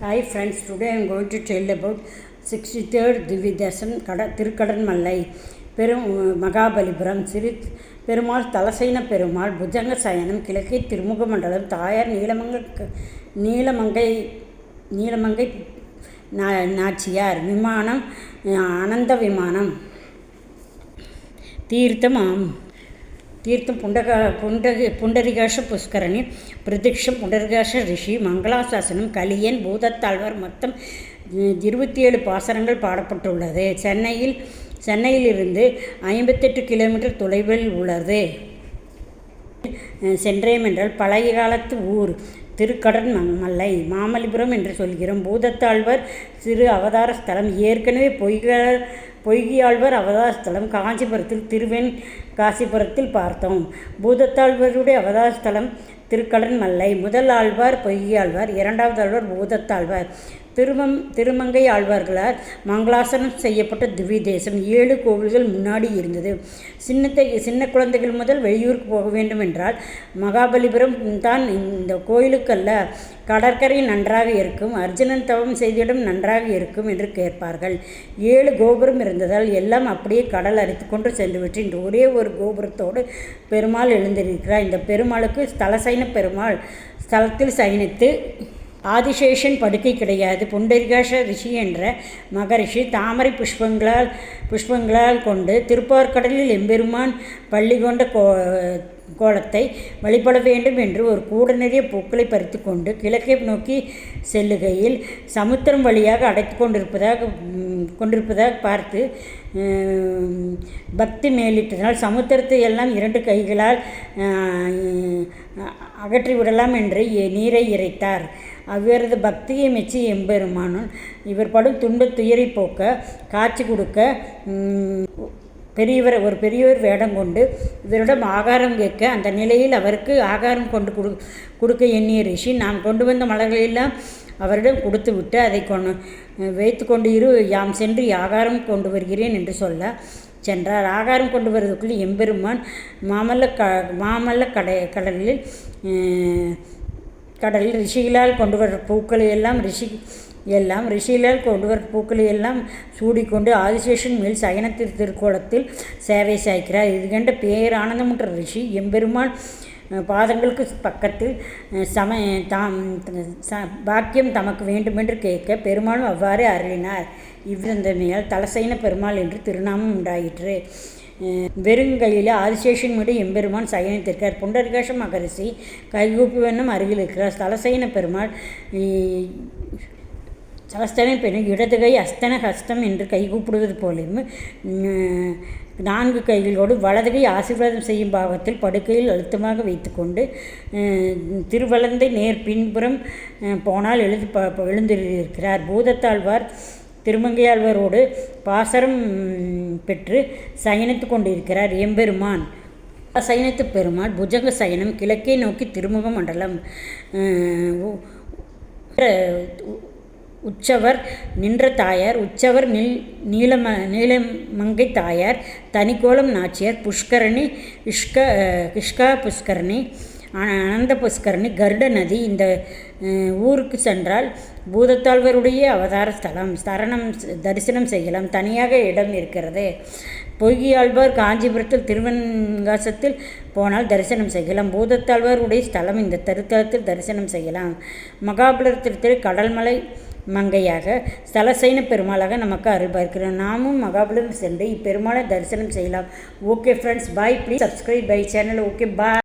Hi friends, today I am going to tell about 63rd Dividasam Tirukkadanmallai Mahabalipuram சிறு பெருமாள் தலசைன பெருமாள் புஜங்க சயனம் கிழக்கே திருமுக மண்டலம் தாயார் நீலமங்கை நாச்சியார் விமானம் அனந்த விமானம் தீர்த்தம் புண்டரிகாஷ புஷ்கரணி பிரதிக்ஷம் புண்டரிகாஷ ரிஷி மங்களாசாசனம் கலியன் பூதத்தாழ்வார் மொத்தம் 27 பாசனங்கள் பாடப்பட்டுள்ளது. சென்னையிலிருந்து 58 கிலோமீட்டர் தொலைவில் உள்ளது. சென்றேம் என்றால் பழைய காலத்து ஊர் திருக்கடன்மல்லை மாமல்லிபுரம் என்று சொல்கிறோம். பூதத்தாழ்வார் சிறு அவதார ஸ்தலம். ஏற்கனவே பொய்கையாழ்வார் அவதார ஸ்தலம் காஞ்சிபுரத்தில் திருவெண்காசிபுரத்தில் பார்த்தோம். பூதத்தாழ்வாருடைய அவதார ஸ்தலம் திருக்கடன்மல்லை. முதல் ஆழ்வார் பொய்கையாழ்வார், இரண்டாவது ஆழ்வார் பூதத்தாழ்வார். திருமங்கை ஆழ்வார்களால் மங்களாசனம் செய்யப்பட்ட திவ்ய தேசம் 7 கோவில்கள் முன்னாடி இருந்தது. சின்ன குழந்தைகள் முதல் வெளியூருக்கு போக வேண்டும் என்றால் மகாபலிபுரம் தான். இந்த கோயிலுக்கல்ல, கடற்கரை நன்றாக இருக்கும், அர்ஜுனன் தவம் செய்திடம் நன்றாக இருக்கும் என்று கேட்பார்கள். 7 கோபுரம் இருந்ததால் எல்லாம் அப்படியே கடல் அரித்து கொண்டு சென்றுவிட்டு இன்று ஒரே ஒரு கோபுரத்தோடு பெருமாள் எழுந்திருக்கிறார். இந்த பெருமாளுக்கு ஸ்தலசைன பெருமாள் ஸ்தலத்தில் சயனித்து ஆதிசேஷன் படுக்கை கிடையாது. புண்டரிகாஷ ரிஷி என்ற மகரிஷி தாமரை புஷ்பங்களால் கொண்டு திருப்பார்கடலில் எம்பெருமான் பள்ளி கொண்ட கோலத்தை வழிபட வேண்டும் என்று ஒரு கூட நிறைய பூக்களை பறித்து கொண்டு கிழக்கை நோக்கி செல்லுகையில் சமுத்திரம் வழியாக அடைத்து கொண்டிருப்பதாக பார்த்து பக்தி மேலிட்டனால் சமுத்திரத்தை எல்லாம் 2 கைகளால் அகற்றிவிடலாம் என்று நீரை இறைத்தார். அவரது பக்தியை மெச்சி எம்பெருமானும் இவர் படும் துன்பத் துயரை போக்க காட்சி கொடுக்க ஒரு பெரியவர் வேடம் கொண்டு இவரிடம் ஆகாரம் கேட்க, அந்த நிலையில் அவருக்கு ஆகாரம் கொடுக்க எண்ணிய ரிஷி நாம் கொண்டு வந்த மலர்களெல்லாம் அவரிடம் கொடுத்து விட்டு அதை வைத்து கொண்டு யாம் சென்று ஆகாரம் கொண்டு வருகிறேன் என்று சொல்ல சென்றார். ஆகாரம் கொண்டு வருவதற்குள் எம்பெருமான் மாமல்ல கடலில் ரிஷிகளால் கொண்டு வர பூக்களை எல்லாம் ரிஷிகளால் கொண்டு வர பூக்களை எல்லாம் சூடிக்கொண்டு ஆதிசேஷன் மேல் சயனத்தின் திருக்கோலத்தில் சேவை சாய்க்கிறார். இது கண்ட பேரானந்தமுற்ற ரிஷி எம்பெருமான் பாதங்களுக்கு பக்கத்தில் பாக்கியம் தமக்கு வேண்டுமென்று கேட்க பெருமாளும் அவ்வாறே அருளினார். இவ்விதமையால் தலசைன பெருமாள் என்று திருநாமம் உண்டாயிற்று. வெறுங்கையில் ஆதிசேஷன் மீது எம்பெருமான் சயனித்திருக்கார். புண்டரிகாஷ மகரிஷி கைகூப்பி வண்ணம் அருகில் இருக்கிறார். தலசைன பெருமாள் சலஸ்தன பெண் இடதுகை அஸ்தன ஹஸ்தம் என்று கைகூப்பிடுவது போலும் 4 கைகளோடு வலதுகை ஆசீர்வாதம் செய்யும் பாகத்தில் படுக்கையில் அழுத்தமாக வைத்துக்கொண்டு திருவலந்தை நேர் பின்புறம் போனால் எழுந்திருக்கிறார். பூதத்தாழ்வார் திருமங்கையாழ்வாரோடு பாசரம் பெற்று சயனித்து கொண்டிருக்கிறார். எம்பெருமான் சயனித்து பெருமாள் புஜங்க சயனம் கிழக்கே நோக்கி திருமுக மண்டலம். உற்சவர் நின்ற தாயார், உற்சவர் நீலமங்கை தாயார், தனிக்கோலம் நாச்சியார், புஷ்கரணி கிஷ்கா புஷ்கரணி, அனந்த புஷ்கரணி, கருட நதி. இந்த ஊருக்கு சென்றால் பூதத்தாழ்வருடைய அவதார ஸ்தலம் தரிசனம் செய்யலாம். தனியாக இடம் இருக்கிறது. பொய்கையாழ்வார் காஞ்சிபுரத்தில் திருவெண்காசத்தில் போனால் தரிசனம் செய்யலாம். பூதத்தாழ்வாருடைய ஸ்தலம் இந்த தருத்தலத்தில் தரிசனம் செய்யலாம். மகாபலிபுரத்தில் கடல்மலை மங்கையாக ஸ்தலசைன பெருமாளாக நமக்கு அருள்பார்க்கிறோம். நாமும் மகாபலிபுரம் சென்று இப்பெருமாளை தரிசனம் செய்யலாம். Okay friends, bye. Please subscribe by channel. Okay, bye.